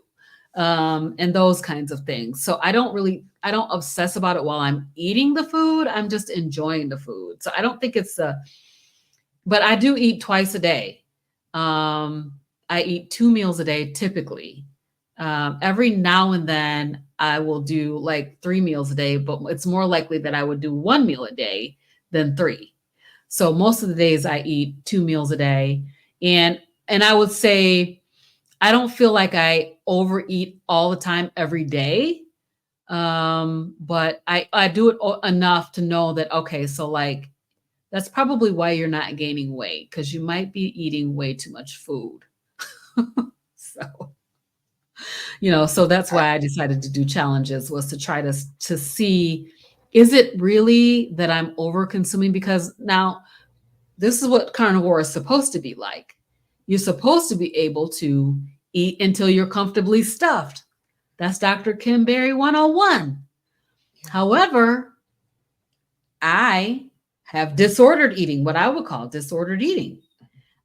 And those kinds of things. So I don't obsess about it while I'm eating the food. I'm just enjoying the food. So I don't think but I do eat twice a day. Um, I eat 2 meals a day typically. Every now and then I will do like 3 meals a day, but it's more likely that I would do 1 meal a day than three. So most of the days I eat 2 meals a day. And I would say I don't feel like I overeat all the time every day. But I do it enough to know that, okay, so like that's probably why you're not gaining weight because you might be eating way too much food. So, so that's I, why I decided to do challenges, was to try to see, is it really that I'm over consuming? Because now this is what carnivore is supposed to be like. You're supposed to be able to eat until you're comfortably stuffed. That's Dr. Kim Berry 101. yeah. However, I have disordered eating, what I would call disordered eating.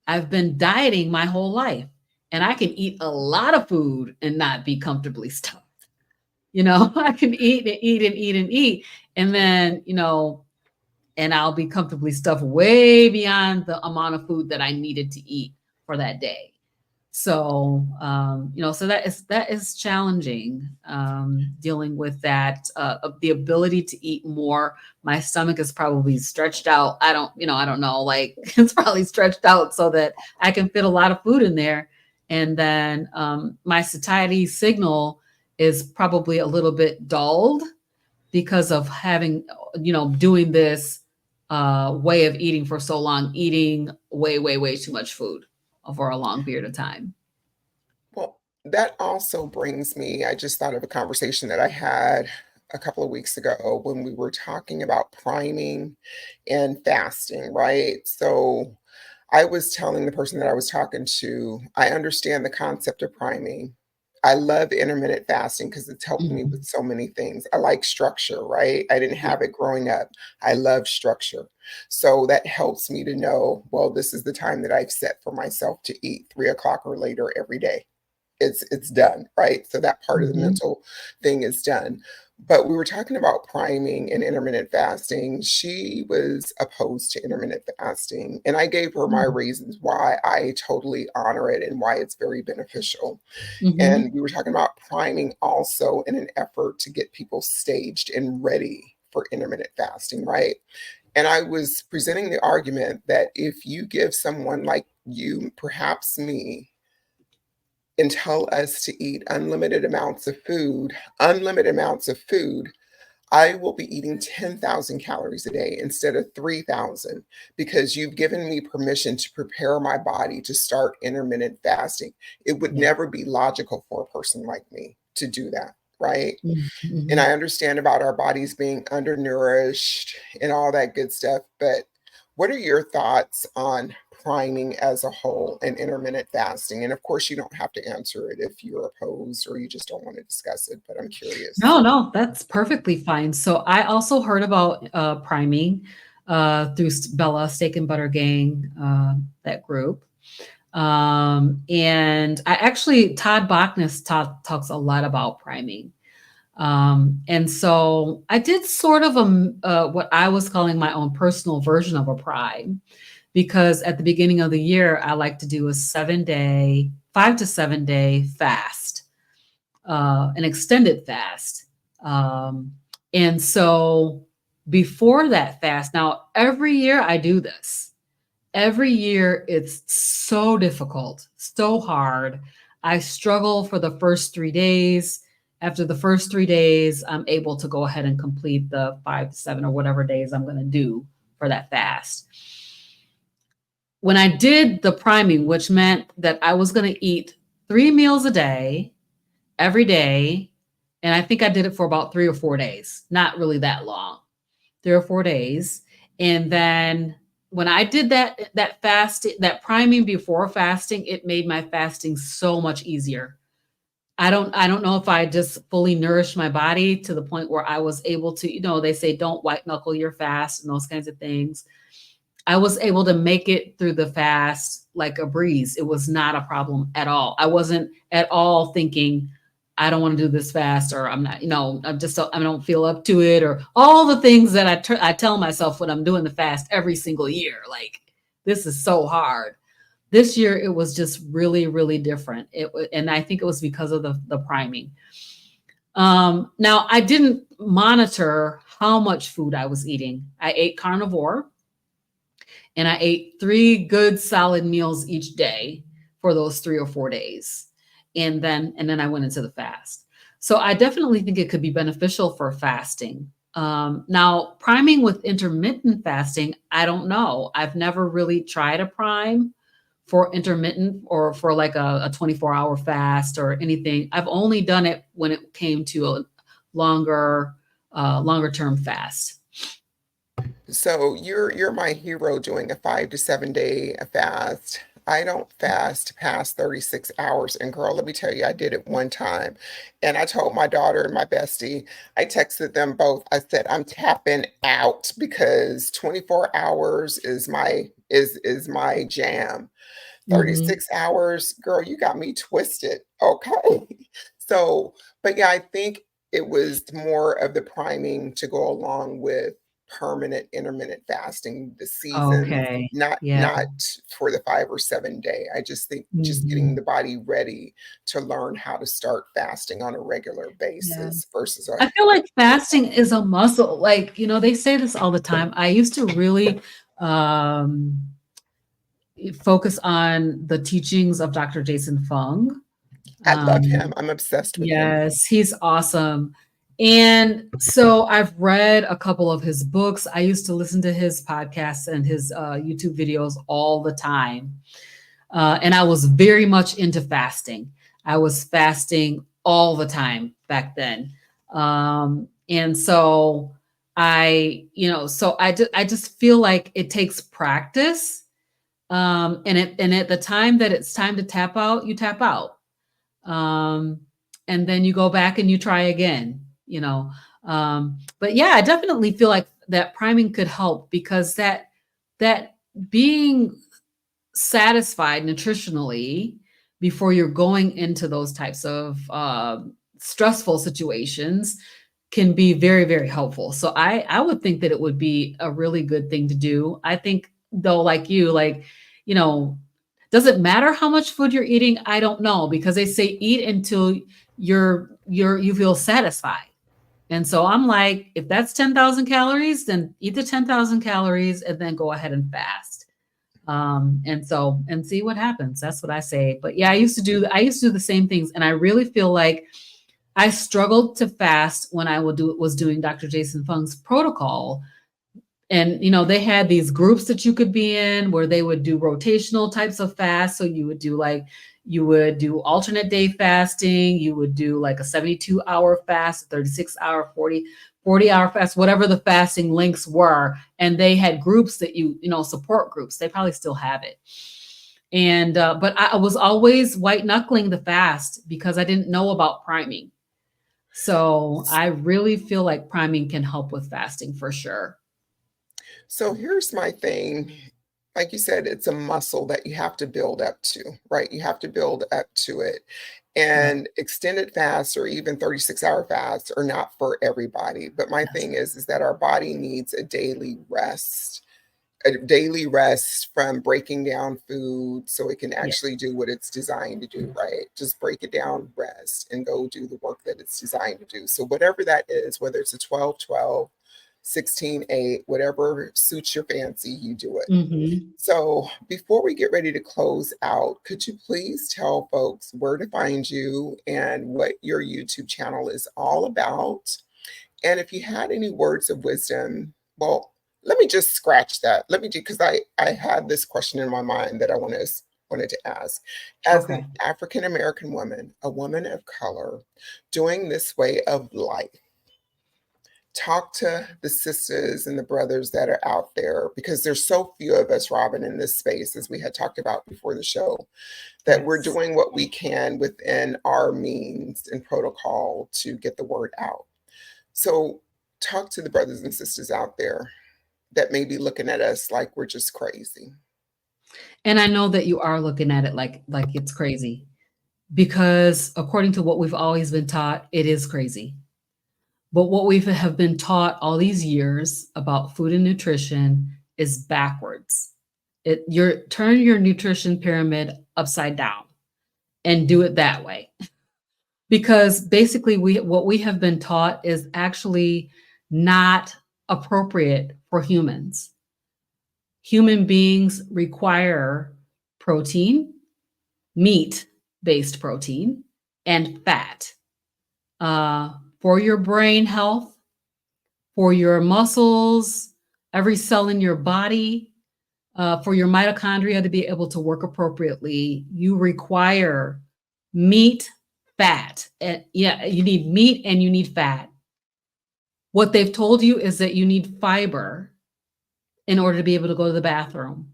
I've been dieting my whole life and I can eat a lot of food and not be comfortably stuffed. I can eat and eat and eat and eat. And then, and I'll be comfortably stuffed way beyond the amount of food that I needed to eat for that day. So, so that is challenging, dealing with that, of the ability to eat more. My stomach is probably stretched out. I don't know, like it's probably stretched out so that I can fit a lot of food in there. And then, my satiety signal is probably a little bit dulled because of having, doing this, way of eating for so long, eating way, way, way too much food for a long period of time. Well, that also brings me, I just thought of a conversation that I had a couple of weeks ago when we were talking about priming and fasting, right? So I was telling the person that I was talking to, I understand the concept of priming. I love intermittent fasting because it's helped me with Mhm. so many things. I like structure, right? I didn't Yeah. have it growing up. I love structure. So that helps me to know, well, this is the time that I've set for myself to eat 3 o'clock or later every day. It's done, right? So that part of the Mhm. mental thing is done. But we were talking about priming and intermittent fasting. She was opposed to intermittent fasting, and I gave her my Mm. reasons why I totally honor it and why it's very beneficial. Mhm. And we were talking about priming also in an effort to get people staged and ready for intermittent fasting, right? And I was presenting the argument that if you give someone like you, perhaps me, and tell us to eat unlimited amounts of food, I will be eating 10,000 calories a day instead of 3,000 because you've given me permission to prepare my body to start intermittent fasting. It would Yeah. never be logical for a person like me to do that, right? Mhm. And Mhm. I understand about our bodies being undernourished and all that good stuff, but what are your thoughts on priming as a whole and intermittent fasting? And of course, you don't have to answer it if you're opposed or you just don't want to discuss it, but I'm curious. No, no, that's perfectly fine. So I also heard about priming through Bella Steak and Butter Gang, that group. And I actually, Todd Bachnis talks a lot about priming. And so I did sort of what I was calling my own personal version of a prime, because at the beginning of the year, I like to do a 7-day, 5 to 7 day fast, an extended fast. Um, and so before that fast, now every year I do this. Every year it's so difficult, so hard. I struggle for the first 3 days. After the first 3 days, I'm able to go ahead and complete the 5 to 7 or whatever days I'm going to do for that fast. When I did the priming, which meant that I was going to eat 3 meals a day every day. And I think I did it for about 3 or 4 days, not really that long, 3 or 4 days. And then when I did that fast, that priming before fasting, it made my fasting so much easier. I don't know if I just fully nourished my body to the point where I was able to, they say don't white knuckle your fast and those kinds of things. I was able to make it through the fast like a breeze. It was not a problem at all. I wasn't at all thinking, I don't want to do this fast, or I'm not, I don't feel up to it, or all the things that I tell myself when I'm doing the fast every single year. Like, this is so hard. This year, it was just really, really different. And I think it was because of the priming. Now, I didn't monitor how much food I was eating. I ate carnivore, and I ate 3 good solid meals each day for those 3 or 4 days. And then I went into the fast. So I definitely think it could be beneficial for fasting. Now, priming with intermittent fasting, I don't know. I've never really tried a prime for intermittent or for like a 24-hour fast or anything. I've only done it when it came to a longer, longer term fast. So you're my hero doing a 5 to 7 day fast. I don't fast past 36 hours. And girl, let me tell you, I did it one time. And I told my daughter and my bestie, I texted them both. I said, I'm tapping out because 24 hours is my jam. Hmm. 36 hours, girl, you got me twisted. Okay. So, but yeah, I think it was more of the priming to go along with permanent intermittent fasting, the seasons, Okay. Yeah. not for the 5 or 7 day. I just think just getting Hmm. the body ready to learn how to start fasting on a regular Yeah. basis versus a I feel like fasting is a muscle. Like, they say this all the time. I used to really um, focus on the teachings of Dr. Jason Fung. I love Um, him. I'm obsessed with him. yes, he's awesome. And so I've read a couple of his books. I used to listen to his podcasts and his YouTube videos all the time. And I was very much into fasting. I was fasting all the time back then. And so I just feel like it takes practice. And at the time that it's time to tap out, you tap out. and then you go back and you try again, but yeah, I definitely feel like that priming could help, because that being satisfied nutritionally before you're going into those types of stressful situations can be very, very helpful. So I would think that it would be a really good thing to do. I think, though, like you, like, you know, does it matter how much food you're eating? I don't know, because they say eat until you feel satisfied. And so I'm like, if that's 10,000 calories, then eat the 10,000 calories and then go ahead and fast. And see what happens. That's what I say. But yeah, I used to do the same things. And I really feel like I struggled to fast when I was doing Dr. Jason Fung's protocol. And they had these groups that you could be in where they would do rotational types of fast. So you would do alternate day fasting, you would do like a 72-hour fast, 36-hour, 40-hour fast, whatever the fasting links were. And they had groups that support groups. They probably still have it. And but I was always white knuckling the fast because I didn't know about priming. So I really feel like priming can help with fasting for sure. So here's my thing. Like you said, it's a muscle that you have to build up to, right? You have to build up to it. Yeah. And extended fasts or even 36-hour fasts are not for everybody. But my Yes. thing is that our body needs a daily rest from breaking down food so it can Yeah. actually do what it's designed to do, right? Just break it down, rest, and go do the work that it's designed to do. So whatever that is, whether it's a 12-12, 16-8, whatever suits your fancy, you do it. Hmm. So before we get ready to close out, could you please tell folks where to find you and what your YouTube channel is all about? And if you had any words of wisdom, well, let me just scratch that. Let me do, because I had this question in my mind that I wanted to ask. As an Okay. African American woman, a woman of color, doing this way of life, talk to the sisters and the brothers that are out there, because there's so few of us, Robyn, in this space, as we had talked about before the show, that we're Yes. doing what we can within our means and protocol to get the word out. So talk to the brothers and sisters out there that may be looking at us like we're just crazy. And I know that you are looking at it like it's crazy, because according to what we've always been taught, it is crazy. But what we have been taught all these years about food and nutrition is backwards. Turn your nutrition pyramid upside down and do it that way. Because basically what we have been taught is actually not appropriate for humans. Human beings require protein, meat-based protein, and fat for your brain health, for your muscles, every cell in your body, for your mitochondria to be able to work appropriately. You require meat, fat. And yeah, you need meat and you need fat. What they've told you is that you need fiber in order to be able to go to the bathroom.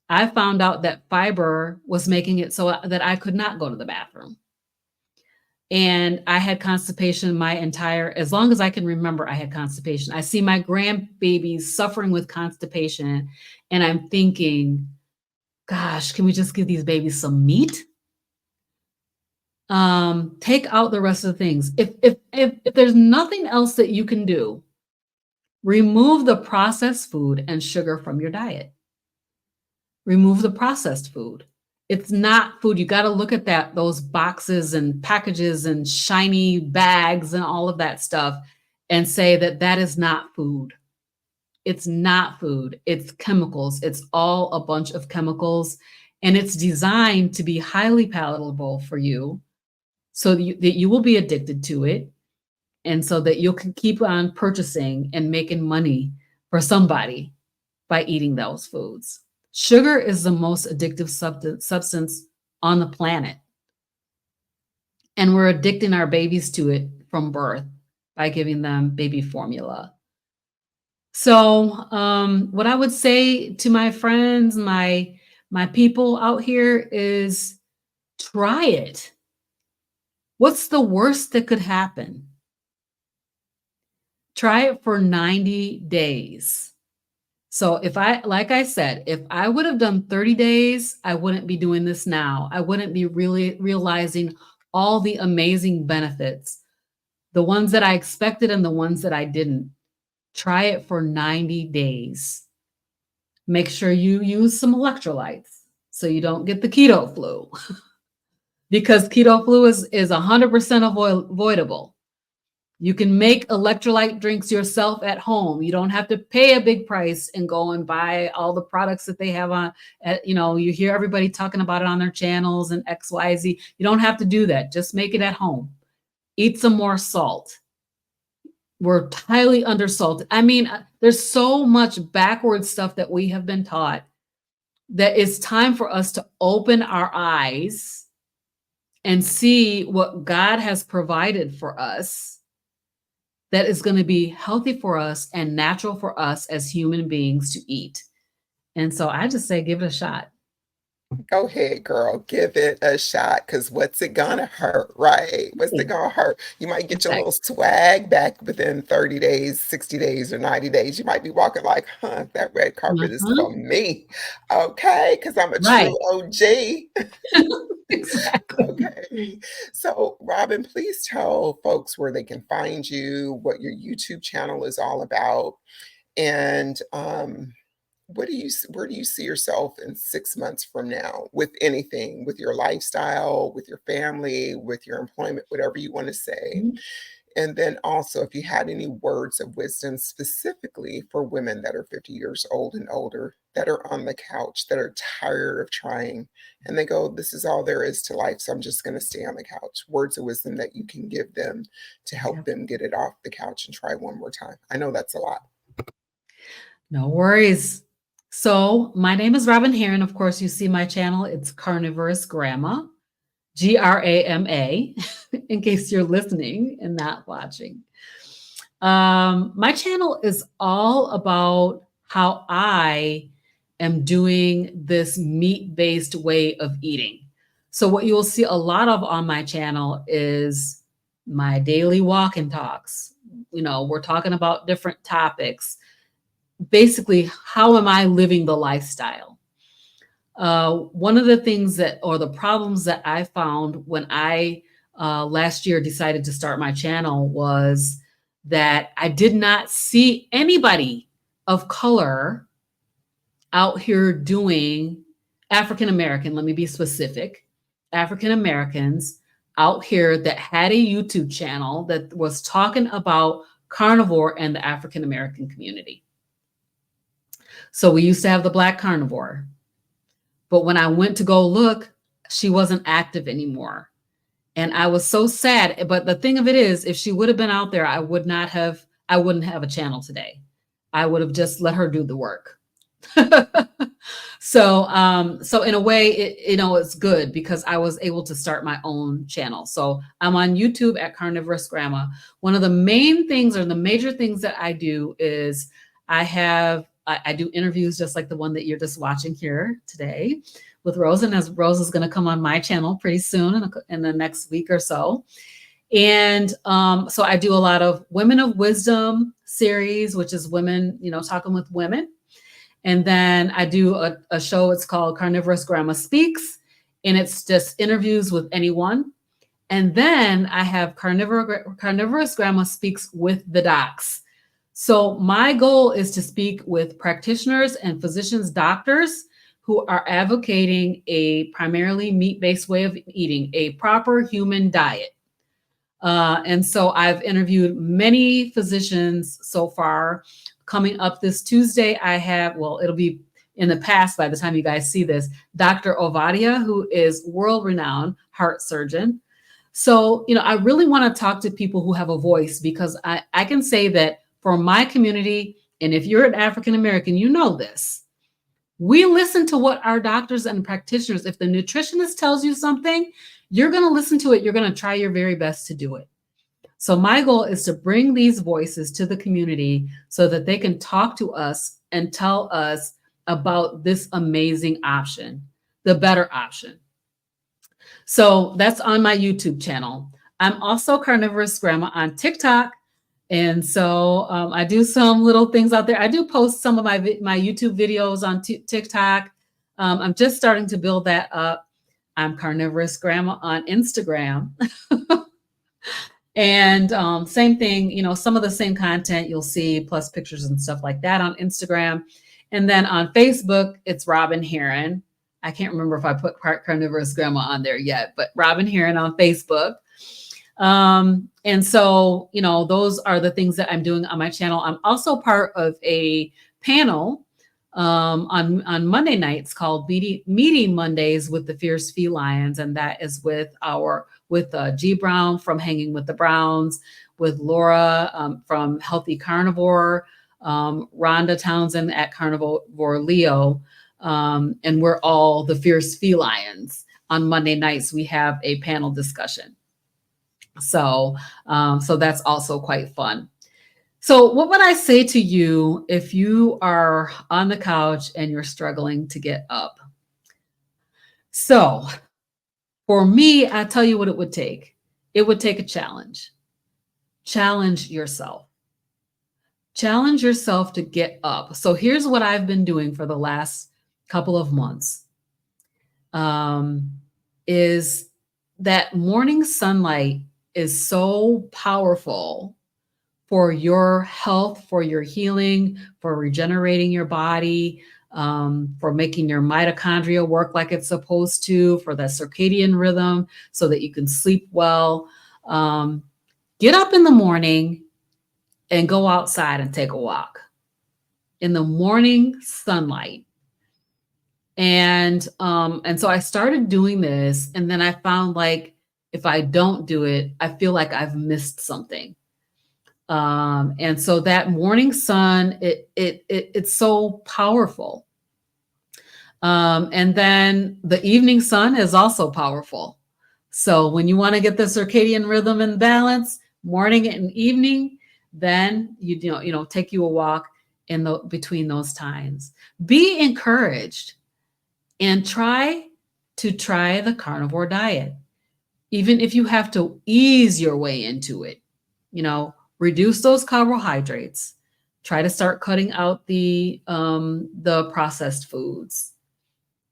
I found out that fiber was making it so that I could not go to the bathroom. And I had constipation as long as I can remember, I had constipation. I see my grandbabies suffering with constipation, and I'm thinking, gosh, can we just give these babies some meat? Take out the rest of the things. If there's nothing else that you can do, remove the processed food and sugar from your diet. Remove the processed food. It's not food. You got to look at those boxes and packages and shiny bags and all of that stuff and say that is not food. It's not food. It's chemicals. It's all a bunch of chemicals, and it's designed to be highly palatable for you so that you will be addicted to it, and so that you can keep on purchasing and making money for somebody by eating those foods. Sugar is the most addictive substance on the planet. And we're addicting our babies to it from birth by giving them baby formula. So what I would say to my friends, my people out here is try it. What's the worst that could happen? Try it for 90 days. So like I said, if I would have done 30 days, I wouldn't be doing this now. I wouldn't be really realizing all the amazing benefits, the ones that I expected and the ones that I didn't. Try it for 90 days. Make sure you use some electrolytes so you don't get the keto flu because keto flu is 100% avoidable. You can make electrolyte drinks yourself at home. You don't have to pay a big price and go and buy all the products that they have on, you hear everybody talking about it on their channels and XYZ. You don't have to do that. Just make it at home. Eat some more salt. We're highly undersalted. I mean, there's so much backward stuff that we have been taught that it's time for us to open our eyes and see what God has provided for us that is going to be healthy for us and natural for us as human beings to eat. And so I just say, give it a shot. Go ahead, girl. Give it a shot, because what's it gonna hurt, right? What's it gonna hurt? You might get your little swag back within 30 days, 60 days, or 90 days. You might be walking like, huh, that red carpet is for me. Okay, because I'm a true OG. Exactly. Okay. So, Robyn, please tell folks where they can find you, what your YouTube channel is all about, and where do you see yourself in 6 months from now with anything, with your lifestyle, with your family, with your employment, whatever you want to say. And then also, if you had any words of wisdom specifically for women that are 50 years old and older, that are on the couch, that are tired of trying, and they go, this is all there is to life, so I'm just going to stay on the couch. Words of wisdom that you can give them to help them get it off the couch and try one more time. I know that's a lot. No worries. So my name is Robyn here, and of course you see my channel. It's Carnivorous Grandma, GRAMA, in case you're listening and not watching. My channel is all about how I am doing this meat-based way of eating. So what you'll see a lot of on my channel is my daily walk and talks. We're talking about different topics. Basically, how am I living the lifestyle? One of the things or the problems that I found when I last year decided to start my channel was that I did not see anybody of color out here doing African American, let me be specific, African Americans out here that had a YouTube channel that was talking about carnivore and the African American community. So we used to have the Black carnivore. But when I went to go look, she wasn't active anymore. And I was so sad. But the thing of it is, if she would have been out there, I wouldn't have a channel today. I would have just let her do the work. So in a way, it's good because I was able to start my own channel. So I'm on YouTube at Carnivorous Grandma. One of the main things or the major things that I do is I do interviews just like the one that you're just watching here today with Rose. And as Rose is going to come on my channel pretty soon in the next week or so. And so I do a lot of Women of Wisdom series, which is women, talking with women. And then I do a show, it's called Carnivorous Grandma Speaks, and it's just interviews with anyone. And then I have Carnivorous Grandma Speaks with the docs. So my goal is to speak with practitioners and physicians, doctors who are advocating a primarily meat-based way of eating, a proper human diet. And so I've interviewed many physicians so far. Coming up this Tuesday, it'll be in the past by the time you guys see this, Dr. Ovadia, who is world-renowned heart surgeon. So, I really want to talk to people who have a voice because I can say that for my community, and if you're an African American, you know this. We listen to what our doctors and practitioners, if the nutritionist tells you something, you're going to listen to it. You're going to try your very best to do it. So my goal is to bring these voices to the community so that they can talk to us and tell us about this amazing option, the better option. So that's on my YouTube channel. I'm also Carnivorous Grandma on TikTok. And so I do some little things out there. I do post some of my YouTube videos on TikTok. I'm just starting to build that up. I'm Carnivorous Grandma on Instagram. And same thing, you know, some of the same content you'll see, plus pictures and stuff like that on Instagram. And then on Facebook, it's Robyn Heron. I can't remember if I put Carnivorous Grandma on there yet, but Robyn Heron on Facebook. And so, you know, those are the things that I'm doing on my channel. I'm also part of a panel on Monday nights called Meeting Mondays with the Fierce Felines. And that is with G Brown from Hanging with the Browns, with Laura from Healthy Carnivore, Rhonda Townsend at Carnivore Leo. And we're all the Fierce Felines. On Monday nights, we have a panel discussion. So that's also quite fun. So what would I say to you if you are on the couch and you're struggling to get up? So for me, I tell you what it would take. It would take a challenge. Challenge yourself. Challenge yourself to get up. So here's what I've been doing for the last couple of months. Is that morning sunlight is so powerful for your health, for your healing, for regenerating your body, for making your mitochondria work like it's supposed to, for the circadian rhythm so that you can sleep well. Get up in the morning and go outside and take a walk in the morning sunlight. And so I started doing this, and then I found like, if I don't do it, I feel like I've missed something. And so that morning sun, it's so powerful. And then the evening sun is also powerful. So when you want to get the circadian rhythm in balance, morning and evening, then you take you a walk between those times. Be encouraged and try the carnivore diet. Even if you have to ease your way into it, reduce those carbohydrates. Try to start cutting out the processed foods.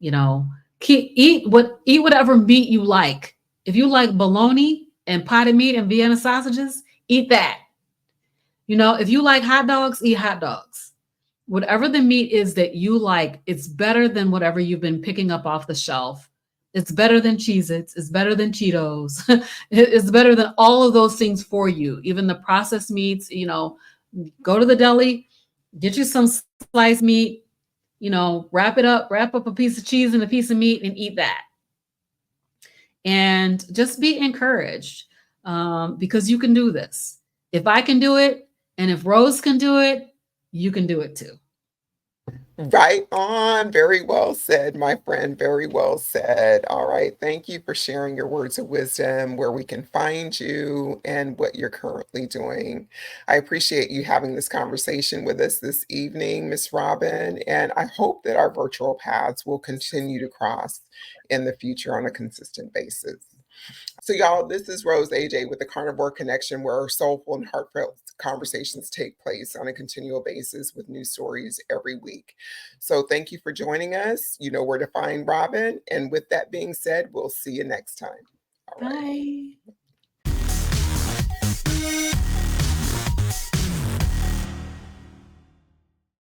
Eat whatever meat you like. If you like bologna and potted meat and Vienna sausages, eat that. If you like hot dogs, eat hot dogs. Whatever the meat is that you like, it's better than whatever you've been picking up off the shelf. It's better than Cheez-Its. It's better than Cheetos. It's better than all of those things for you. Even the processed meats, go to the deli, get you some sliced meat, wrap up a piece of cheese and a piece of meat and eat that. And just be encouraged because you can do this. If I can do it, and if Rose can do it, you can do it too. Right on. Very well said, my friend. Very well said. All right. Thank you for sharing your words of wisdom, where we can find you and what you're currently doing. I appreciate you having this conversation with us this evening, Miss Robyn, and I hope that our virtual paths will continue to cross in the future on a consistent basis. So y'all, this is Rose AJ with the Carnivore Connection, where our soulful and heartfelt conversations take place on a continual basis with new stories every week. So thank you for joining us. You know where to find Robyn. And with that being said, we'll see you next time. All right. Bye.